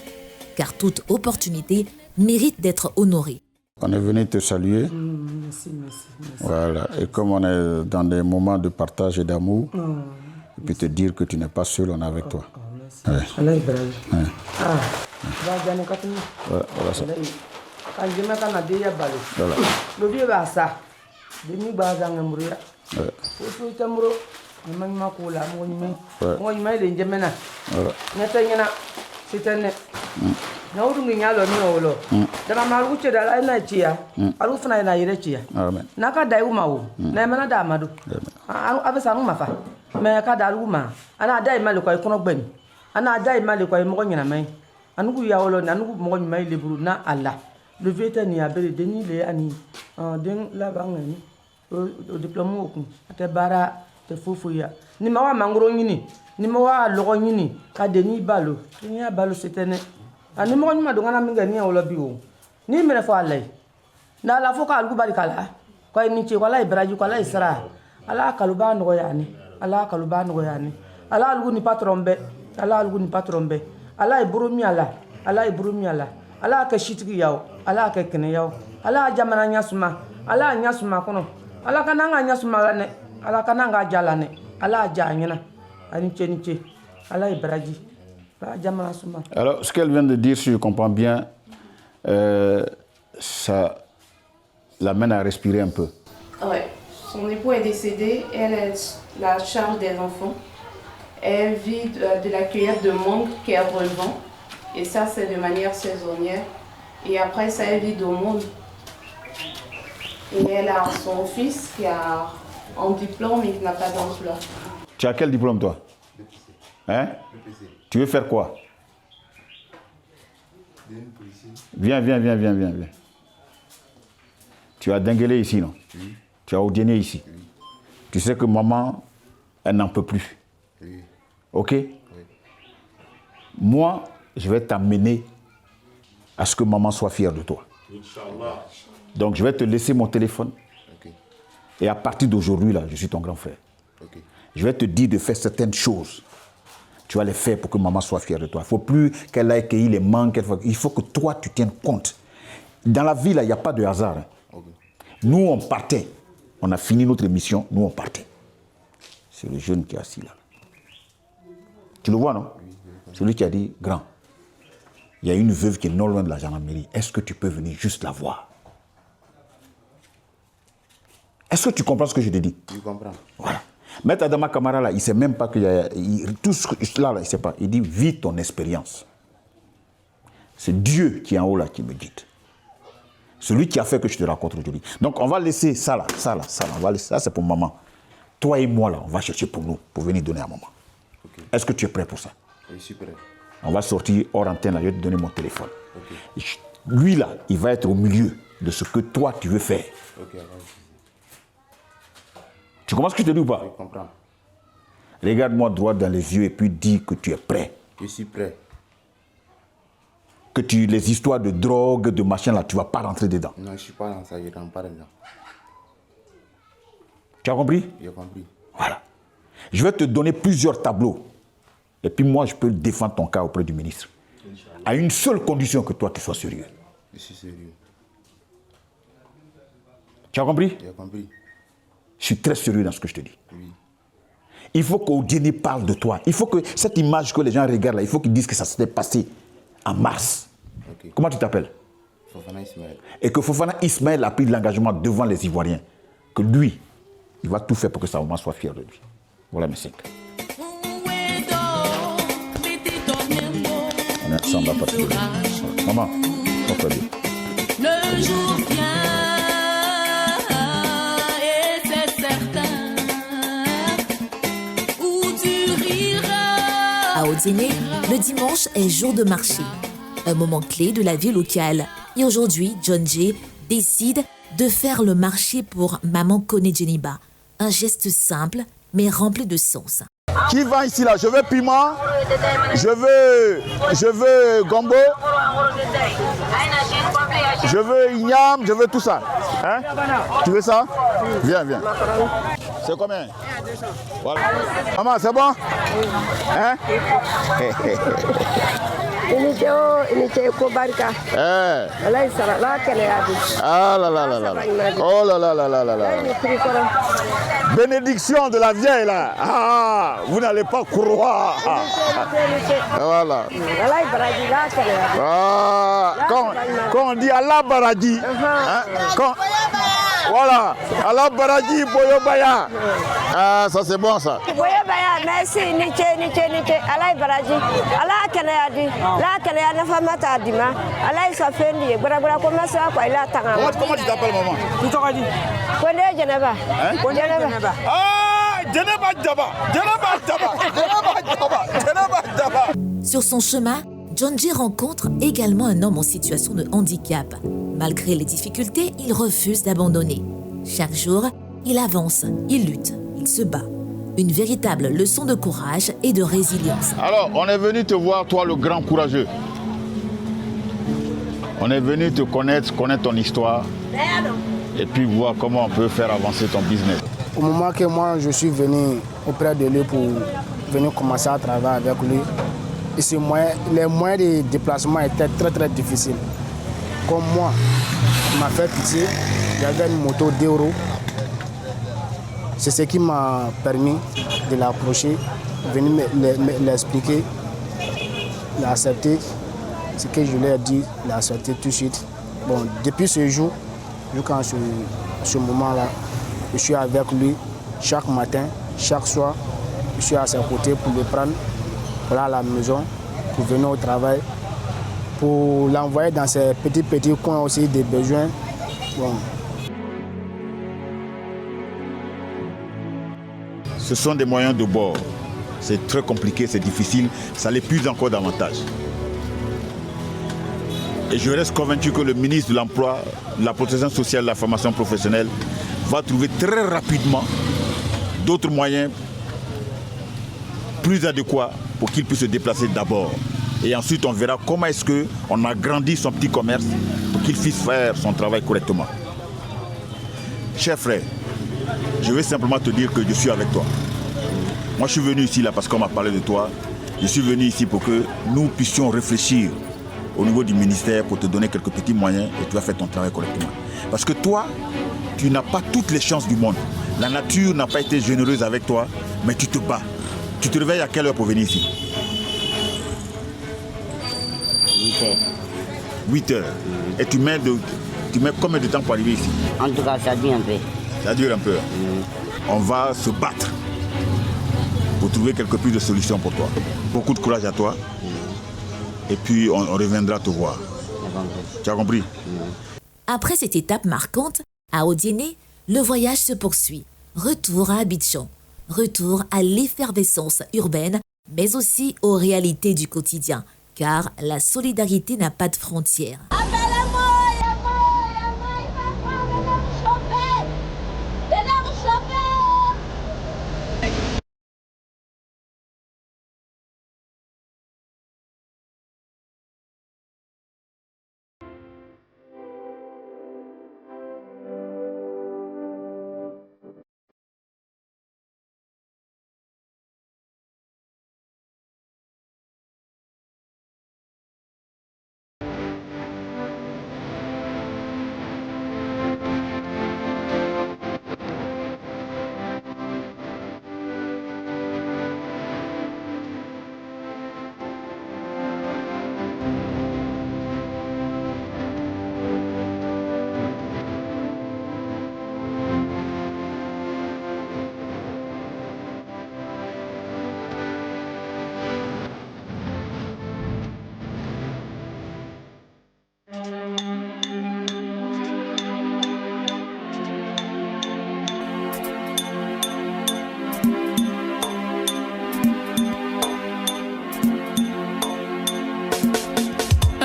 E: Car toute opportunité mérite d'être honorée.
A: On est venu te saluer.
N: Merci.
A: Voilà. Et comme on est dans des moments de partage et d'amour, et puis te dire que tu n'es pas seul, on est avec toi. Ouais.
N: Allah Ibrahim.
A: Ouais.
N: Ba jani katuni.
A: Voilà ça.
N: Kan jema kana de ya balo.
A: Voilà.
N: Lo vie ba sa. De mi ba za ngamru ya.
A: Ouais.
N: Fo tamro. Ni ma ko la mo ni me.
A: Ouais.
N: Mo ni mai le njemena.
A: Voilà.
N: Ngata ngina. Sitane. Na udu nginya lo ni olo. Dama maru che da la na chia. Alu fana na yire chia.
A: Amen.
N: Na ka dai uma wo. Na mana da amadu. Abesa no mafa. Me ka da uma. Ana dai malu ko ikono gbeni. Ana dai mali ko mo nyina mai anugu ya wolo na anugu mo nyima ile buru na ala le veta ni abele deni le ani den la bangani o diplôme okun ate bara te fofu ya ni ma wa mangoro nyini ni ma wa logo nyini ka deni balo ni ya balo setene ani mo nyima do ngana minga ni wolo bi o ni mere fo alai na la fo ka alugu bari kala ko ni che wala ibraji ko la isra ala kaluba no yani ala kaluba no yani ala alugu ni patron be ala algu ni patron be ala ibrumi ala ala ka shitigi yaw ala ka kene yaw ala jamana nyasuma ala nyasuma kono ala kananga nyasuma ne ala kananga jalane ala janyina ani cheniche ala ibraji ala jamana suma.
A: Alors ce qu'elle vient de dire, si je comprends bien, ça l'amène à respirer un peu.
M: Ouais, son époux est décédé, elle a la charge des enfants. Elle vit de la cueillette de mangue qu'elle revend. Et ça, c'est de manière saisonnière. Et après ça, elle vit d'aumône. Et elle a son fils qui a un diplôme mais qui n'a pas d'emploi.
A: Tu as quel diplôme, toi? Hein? Tu veux faire quoi? Viens. Tu as Denguélé ici, non? Oui. Tu as Odienné ici. Oui. Tu sais que maman, elle n'en peut plus. Oui. Ok? Oui. Moi, je vais t'amener à ce que maman soit fière de toi. Inch'Allah. Donc, je vais te laisser mon téléphone. Okay. Et à partir d'aujourd'hui, là, je suis ton grand frère. Okay. Je vais te dire de faire certaines choses. Tu vas les faire pour que maman soit fière de toi. Il ne faut plus qu'elle aille cueillir les mangues. Il faut que toi, tu tiennes compte. Dans la vie, là, il n'y a pas de hasard. Hein. Okay. Nous, on partait. On a fini notre émission. Nous, on partait. C'est le jeune qui est assis là. Tu le vois, non? Oui. Celui qui a dit, grand, il y a une veuve qui est non loin de la gendarmerie. Est-ce que tu peux venir juste la voir? Est-ce que tu comprends ce que je te dis?
J: Je comprends.
A: Voilà. Maître Adama Kamara, là, il ne sait même pas qu'il y a... tout cela, là, il ne sait pas. Il dit, vis ton expérience. C'est Dieu qui est en haut, là, qui me guide. Celui qui a fait que je te rencontre aujourd'hui. Donc, on va laisser ça, là. On va laisser, ça, c'est pour maman. Toi et moi, là, on va chercher pour nous, pour venir donner à maman. Okay. Est-ce que tu es prêt pour ça?
J: Oui, je suis prêt.
A: On va sortir hors antenne, là, je vais te donner mon téléphone. Okay. Lui, là, il va être au milieu de ce que toi, tu veux faire.
J: Okay,
A: tu comprends ce que je te dis ou pas?
J: Je comprends.
A: Regarde-moi droit dans les yeux et puis dis que tu es prêt.
J: Je suis prêt.
A: Que les histoires de drogue, de machin, là, tu ne vas pas rentrer dedans.
J: Non, je ne suis pas dans ça, je ne rentre pas dedans.
A: Tu as compris?
J: J'ai compris.
A: Voilà. Je vais te donner plusieurs tableaux. Et puis moi, je peux défendre ton cas auprès du ministre. Inch'Allah. À une seule condition, que toi, tu sois sérieux.
J: Je suis sérieux.
A: Tu as compris?
J: J'ai compris.
A: Je suis très sérieux dans ce que je te dis.
J: Oui.
A: Il faut qu'Odienné parle de toi. Il faut que cette image que les gens regardent là, il faut qu'ils disent que ça s'était passé en mars. Okay. Comment tu t'appelles?
J: Fofana Ismaël.
A: Et que Fofana Ismaël a pris de l'engagement devant les Ivoiriens. Que lui, il va tout faire pour que sa maman soit fière de lui. Voilà mes 5. On est ensemble à partir de... Maman, on bien.
D: Le jour vient.
E: À Odienné, le dimanche est jour de marché, un moment clé de la vie locale. Et aujourd'hui, John J décide de faire le marché pour Maman Koné Djeniba, Un geste simple, mais rempli de sens.
A: Qui vend ici là? Je veux piment, je veux gombo, je veux igname, je veux tout ça. Hein? Tu veux ça? Viens, viens. C'est combien? Voilà. Maman, c'est bon? Hein? Ah là là là là. Oh là là là là là là. Bénédiction de la vieille là. Ah, vous n'allez pas croire. Voilà. Ah, quand on dit Allah Baradi, hein, voilà, Allah Baradi Boyobaya. Ah, ça c'est bon ça.
O: Boyobaya, merci, Niche, Allah Baradi. Allah Kanayadi, la Kanayana Famata Dima, Allah Safendi, Brabra commence à quoi il a tant.
A: Comment tu t'appelles maman?
O: Tout aura dit. Connais Geneva.
A: Ah, Geneva.
E: Sur son chemin, Djondje rencontre également un homme en situation de handicap. Malgré les difficultés, il refuse d'abandonner. Chaque jour, il avance, il lutte, il se bat. Une véritable leçon de courage et de résilience.
A: Alors, on est venu te voir, toi, le grand courageux. On est venu te connaître ton histoire et puis voir comment on peut faire avancer ton business.
P: Au moment que moi, je suis venu auprès de lui pour venir commencer à travailler avec lui, et les moyens de déplacement étaient très très difficiles. Comme moi, il m'a fait pitié, j'avais une moto d'euro. C'est ce qui m'a permis de l'approcher, venir l'expliquer, l'accepter. Ce que je lui ai dit, l'accepter tout de suite. Bon, depuis ce jour, jusqu'à ce moment-là, je suis avec lui chaque matin, chaque soir. Je suis à ses côtés pour le prendre, pour aller à la maison, pour venir au travail, pour l'envoyer dans ces petits coins aussi des besoins. Bon.
A: Ce sont des moyens de bord. C'est très compliqué, c'est difficile, ça l'épuise encore davantage. Et je reste convaincu que le ministre de l'Emploi, de la Protection sociale et de la formation professionnelle va trouver très rapidement d'autres moyens plus adéquats pour qu'il puisse se déplacer d'abord. Et ensuite, on verra comment est-ce qu'on agrandit son petit commerce pour qu'il puisse faire son travail correctement. Cher frère, je vais simplement te dire que je suis avec toi. Moi, je suis venu ici là parce qu'on m'a parlé de toi. Je suis venu ici pour que nous puissions réfléchir au niveau du ministère pour te donner quelques petits moyens et tu vas faire ton travail correctement. Parce que toi, tu n'as pas toutes les chances du monde. La nature n'a pas été généreuse avec toi, mais tu te bats. Tu te réveilles à quelle heure pour venir ici?
Q: 8 heures.
A: 8 heures. Et tu mets combien de temps pour arriver ici?
Q: En tout cas, ça dure un peu.
A: Ça dure un peu. On va se battre pour trouver quelques plus de solutions pour toi. Beaucoup de courage à toi. Et puis, on reviendra te voir. Tu as compris?
E: Après cette étape marquante, à Odiéné, le voyage se poursuit. Retour à Abidjan. Retour à l'effervescence urbaine, mais aussi aux réalités du quotidien. Car la solidarité n'a pas de frontières.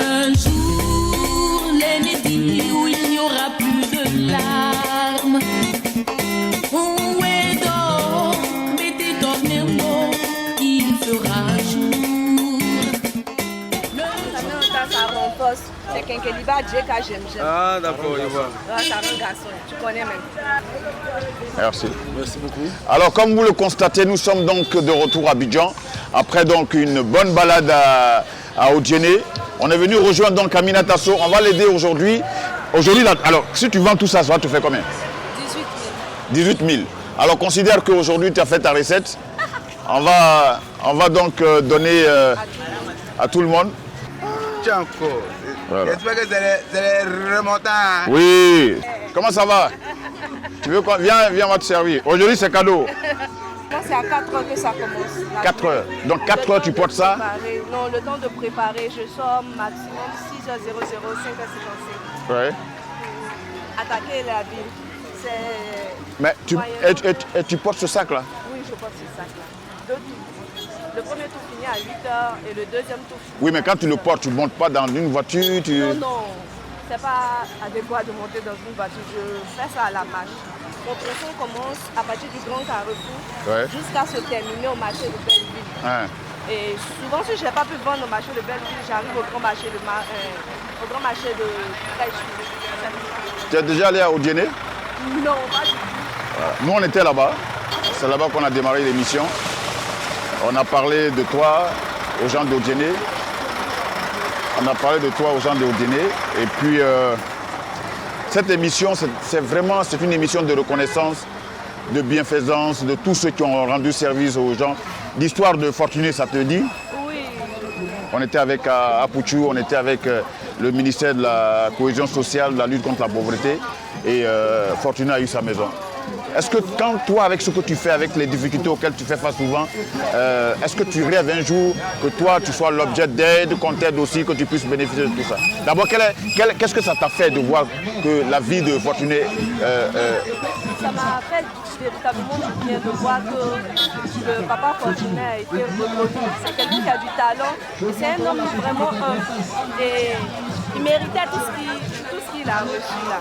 D: Un jour, l'ennemi où il n'y aura plus de larmes. Où est
R: C'est Kenkeliba, Djeka, j'aime.
S: Ah, d'accord, je vois.
R: C'est un garçon, tu connais même.
A: Merci.
S: Merci beaucoup.
A: Alors, comme vous le constatez, nous sommes donc de retour à Abidjan. Après donc une bonne balade à Odjéné. On est venu rejoindre donc Amina Tasso. On va l'aider aujourd'hui. Aujourd'hui, alors, si tu vends tout ça, ça va te faire combien? 18 000. Alors, considère qu'aujourd'hui, tu as fait ta recette. On va donc donner à tout le monde.
S: Tiens encore.
A: Voilà.
S: J'espère que c'est les remontants.
A: Oui. Comment ça va? Tu veux quoi? Viens, on va te servir. Aujourd'hui, c'est cadeau.
R: Moi, c'est à 4 heures que ça commence.
A: 4 heures. Donc 4 heures, tu portes ça?
R: Non, le temps de préparer, je sors maximum 6h00, 5h55.
A: Ouais.
R: Attaquer la ville, c'est...
A: Mais tu portes ce sac-là?
R: Oui, je porte ce sac-là. 2 tours. Le premier tour finit à 8h et le deuxième tour finit...
A: Oui, mais quand tu le portes, tu ne montes pas dans une voiture,
R: Non, c'est pas adéquat de monter dans une voiture. Je fais ça à la marche. Mon tronçon commence à partir du Grand Carrefour jusqu'à se terminer au marché de Belleville.
A: Ouais.
R: Et souvent, si je n'ai pas pu vendre au marché de Belleville, j'arrive au grand marché de Fraîcheville.
A: Tu es déjà allé à Odjéné?
R: Non, pas du tout.
A: Voilà. Nous, on était là-bas. C'est là-bas qu'on a démarré l'émission. On a parlé de toi aux gens d'Odjéné. On a parlé de toi aux gens d'Odjéné. Et puis, cette émission, c'est une émission de reconnaissance, de bienfaisance, de tous ceux qui ont rendu service aux gens. L'histoire de Fortuné, ça te dit?
R: Oui.
A: On était avec Apouchou, on était avec le ministère de la cohésion sociale, de la lutte contre la pauvreté. Et Fortuné a eu sa maison. Est-ce que quand toi, avec ce que tu fais, avec les difficultés auxquelles tu fais face souvent, est-ce que tu rêves un jour que toi, tu sois l'objet d'aide, qu'on t'aide aussi, que tu puisses bénéficier de tout ça? D'abord, qu'est-ce que ça t'a fait de voir que la vie de Fortuné...
R: Ça m'a fait véritablement du bien de voir que le papa Fortuné a été reconnu. C'est quelqu'un qui a du talent. C'est un homme vraiment humble. Et il méritait tout ce qu'il a reçu là.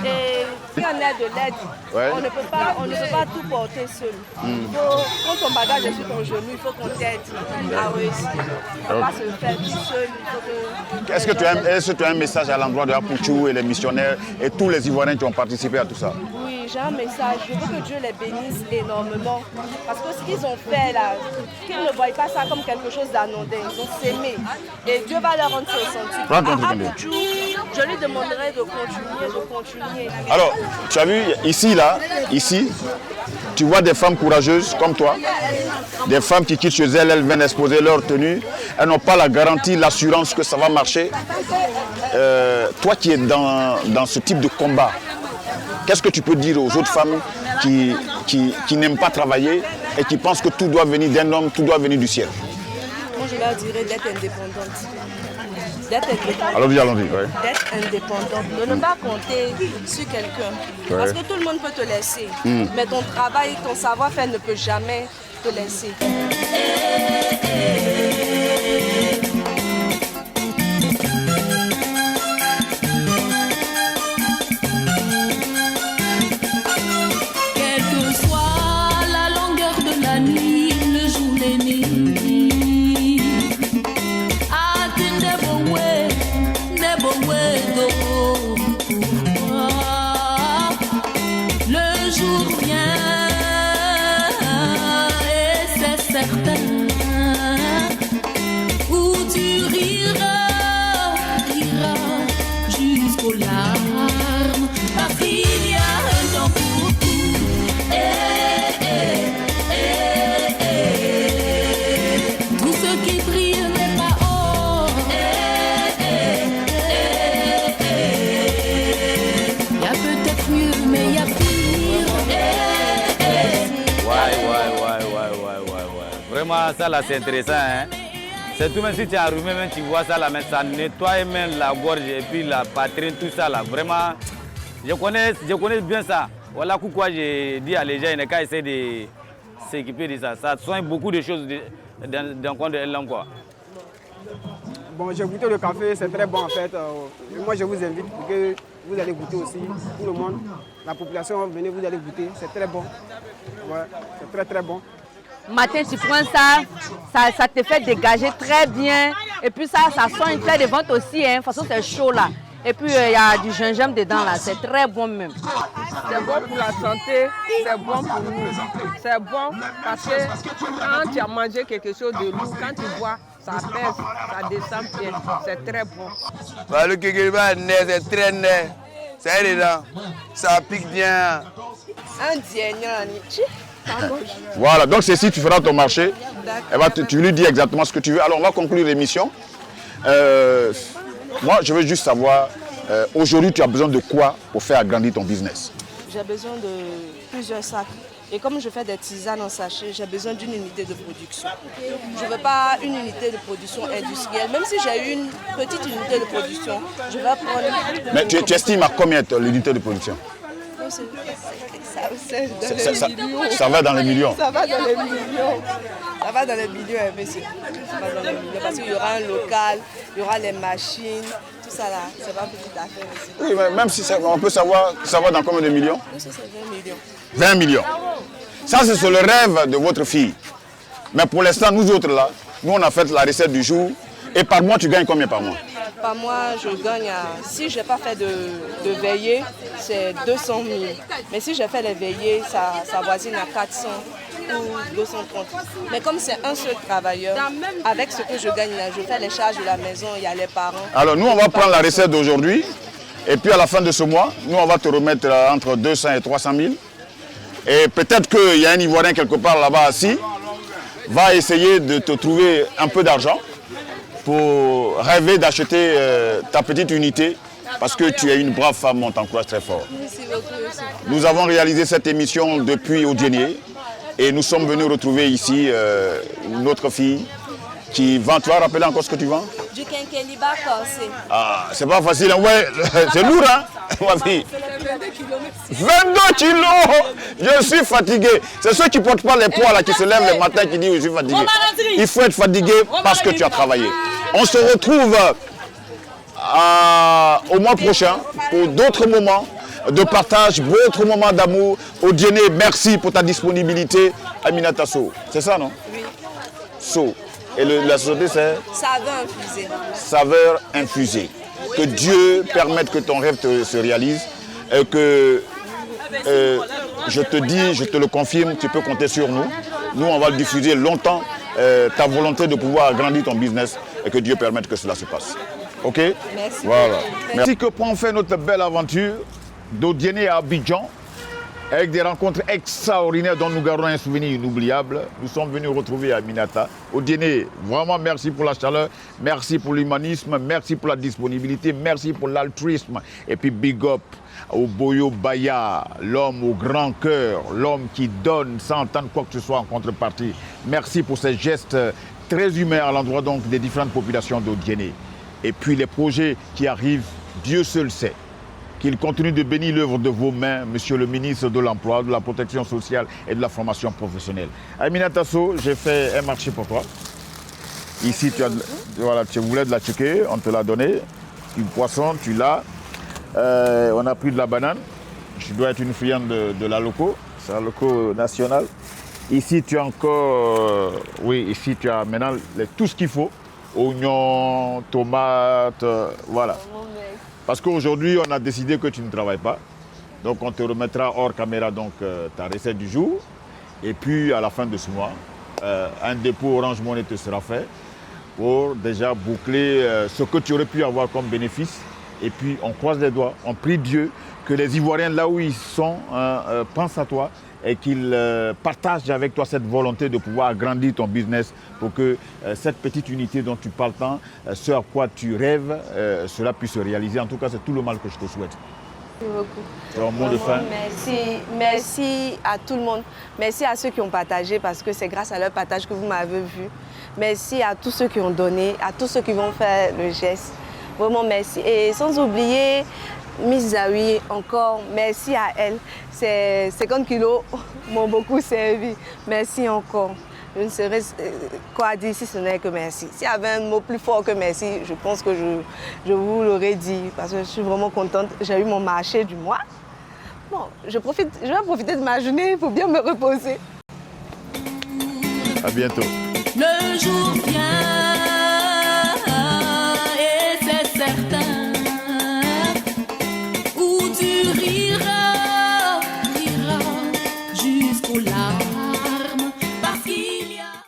R: Et si on a de l'aide, on ne peut pas tout porter seul. Quand ton bagage est sur ton genou, il faut qu'on t'aide à réussir. Il ne faut pas se faire tout seul.
A: Est-ce que tu as un message à l'endroit de Apouchou et les missionnaires et tous les Ivoiriens qui ont participé à tout ça?
R: Oui, j'ai un message. Je veux que Dieu les bénisse énormément. Parce que ce qu'ils ont fait là, qu'ils ne voient pas ça comme quelque chose d'anodin. Ils ont s'aimé. Et Dieu va leur rendre ce sentiment. À Apouchou, je lui demanderai de continuer.
A: Alors, tu as vu, ici, tu vois des femmes courageuses comme toi, des femmes qui quittent chez elles, elles viennent exposer leur tenue, elles n'ont pas la garantie, l'assurance que ça va marcher. Toi qui es dans ce type de combat, qu'est-ce que tu peux dire aux autres femmes qui n'aiment pas travailler et qui pensent que tout doit venir d'un homme, tout doit venir du ciel?
R: Moi, je leur dirais d'être indépendante.
A: Allons-y.
R: D'être indépendante, de ne pas compter sur quelqu'un. Parce que tout le monde peut te laisser. Mais ton travail, ton savoir-faire ne peut jamais te laisser.
D: Quelle que soit la longueur de la nuit, le jour, les nuits. Le jour vient et c'est certain où tu riras jusqu'aux larmes parce qu'il y a un temps pour tout. Tout ce qui brille n'est pas or. Il y a peut-être mieux, mais il y a pire.
T: Ouais. Vraiment, ça là, c'est intéressant. Hein? C'est tout, même si tu es enrhumé, même tu vois ça là, mais ça nettoie même la gorge et puis la poitrine, tout ça là. Vraiment, je connais bien ça. Voilà pourquoi j'ai dit à les gens, ils n'ont qu'à essayer de s'équiper de ça. Ça soigne beaucoup de choses dans le coin de l'homme, quoi.
U: Bon, j'ai goûté le café, c'est très bon en fait. Moi, je vous invite pour que vous allez goûter aussi, tout le monde. La population, venez, vous allez goûter, c'est très bon. Ouais, c'est très très bon.
V: Matin, tu prends ça te fait dégager très bien
B: Et puis ça soigne, fait des ventes aussi, hein. De toute façon, c'est chaud là. Et puis il y a du gingembre dedans là, c'est très bon même.
V: C'est bon pour la santé, c'est bon pour nous. C'est bon parce que quand tu as mangé quelque chose de lourd, quand tu bois, ça pèse, ça descend bien. C'est très bon.
S: Le kékéba, c'est très net. Ça est dedans. Ça pique bien.
A: Voilà, donc c'est ici tu feras ton marché. Tu lui dis exactement ce que tu veux. Alors on va conclure l'émission. Moi, je veux juste savoir, aujourd'hui, tu as besoin de quoi pour faire agrandir ton business?
W: J'ai besoin de plusieurs sacs. Et comme je fais des tisanes en sachet, j'ai besoin d'une unité de production. Je ne veux pas une unité de production industrielle. Même si j'ai une petite unité de production, je vais prendre...
A: Mais tu estimes à combien l'unité de production? Ça va dans les millions.
W: Ça va dans les millions. Ça va dans les millions, monsieur. Ça va dans les millions. Parce qu'il y aura un local, il y aura les machines, tout ça là. C'est pas petite affaire, monsieur.
A: Oui, mais même si on peut savoir, ça va dans combien de millions?
W: Oui, c'est 20 millions.
A: 20 millions. Ça, c'est le rêve de votre fille. Mais pour l'instant, nous autres là, nous on a fait la recette du jour. Et par mois, tu gagnes combien par mois?
W: Par mois, je gagne, si je n'ai pas fait de veillée, c'est 200 000. Mais si j'ai fait les veillées, ça voisine à 400 ou 230. Mais comme c'est un seul travailleur, avec ce que je gagne là, je fais les charges de la maison, il y a les parents.
A: Alors nous, on va prendre la recette d'aujourd'hui. Et puis à la fin de ce mois, nous, on va te remettre entre 200 et 300 000. Et peut-être qu'il y a un Ivoirien quelque part là-bas assis, va essayer de te trouver un peu d'argent pour rêver d'acheter ta petite unité, parce que tu es une brave femme, on t'encourage très fort.
W: Merci beaucoup.
A: Nous avons réalisé cette émission depuis Odiénié et nous sommes venus retrouver ici notre fille qui vend. Tu vas rappeler encore ce que tu vends?
W: Du quinqueliba corsé.
A: Ah, c'est pas facile, hein? Ouais, c'est lourd, hein, ma fille. 22 kilos! Je suis fatigué. C'est ceux qui ne portent pas les poids là, qui se lèvent le matin qui disent je suis fatigué. Il faut être fatigué parce que tu as travaillé. On se retrouve au mois prochain pour d'autres moments de partage, d'autres moments d'amour. Odiénié, merci pour ta disponibilité. Aminata So, c'est ça, non?
W: Oui.
A: So. Et la société, c'est?
W: Saveur infusée.
A: Saveur infusée. Que Dieu permette que ton rêve se réalise. Et que, je te dis, je te le confirme, tu peux compter sur nous. Nous, on va le diffuser longtemps. Ta volonté de pouvoir agrandir ton business et que Dieu permette que cela se passe. Ok?
W: Merci.
A: Voilà. Merci que pour en faire notre belle aventure d'Odiénié à Abidjan, avec des rencontres extraordinaires dont nous gardons un souvenir inoubliable. Nous sommes venus retrouver Aminata. Odiénié, vraiment merci pour la chaleur, merci pour l'humanisme, merci pour la disponibilité, merci pour l'altruisme. Et puis big up au Boyo Baya, l'homme au grand cœur, l'homme qui donne sans attendre quoi que ce soit en contrepartie. Merci pour ces gestes très humains à l'endroit donc des différentes populations d'Odiénié. Et puis les projets qui arrivent, Dieu seul sait. Qu'il continue de bénir l'œuvre de vos mains, Monsieur le ministre de l'Emploi, de la Protection sociale et de la formation professionnelle. Aminata So, j'ai fait un marché pour toi. Ici, voilà, tu voulais de la tchéké, on te l'a donné. Du poisson, tu l'as. On a pris de la banane. Tu dois être une friande de la loco. C'est la loco nationale. Ici, tu as encore... oui, ici, tu as maintenant tout ce qu'il faut. Oignons, tomates, voilà. Parce qu'aujourd'hui, on a décidé que tu ne travailles pas. Donc, on te remettra hors caméra donc, ta recette du jour. Et puis, à la fin de ce mois, un dépôt Orange Money te sera fait pour déjà boucler ce que tu aurais pu avoir comme bénéfice. Et puis, on croise les doigts, on prie Dieu que les Ivoiriens, là où ils sont, pensent à toi et qu'ils partagent avec toi cette volonté de pouvoir agrandir ton business pour que cette petite unité dont tu parles tant, ce à quoi tu rêves, cela puisse se réaliser. En tout cas, c'est tout le mal que je te souhaite.
W: Merci beaucoup.
A: C'est un mot de fin.
W: Merci à tout le monde. Merci à ceux qui ont partagé parce que c'est grâce à leur partage que vous m'avez vu. Merci à tous ceux qui ont donné, à tous ceux qui vont faire le geste. Vraiment merci. Et sans oublier Miss Zawi, encore merci à elle. Ces 50 kilos m'ont beaucoup servi. Merci encore. Je ne saurais quoi dire si ce n'est que merci. S'il y avait un mot plus fort que merci, je pense que je vous l'aurais dit parce que je suis vraiment contente. J'ai eu mon marché du mois. Bon, je vais profiter de ma journée pour bien me reposer.
A: À bientôt.
D: Le jour vient.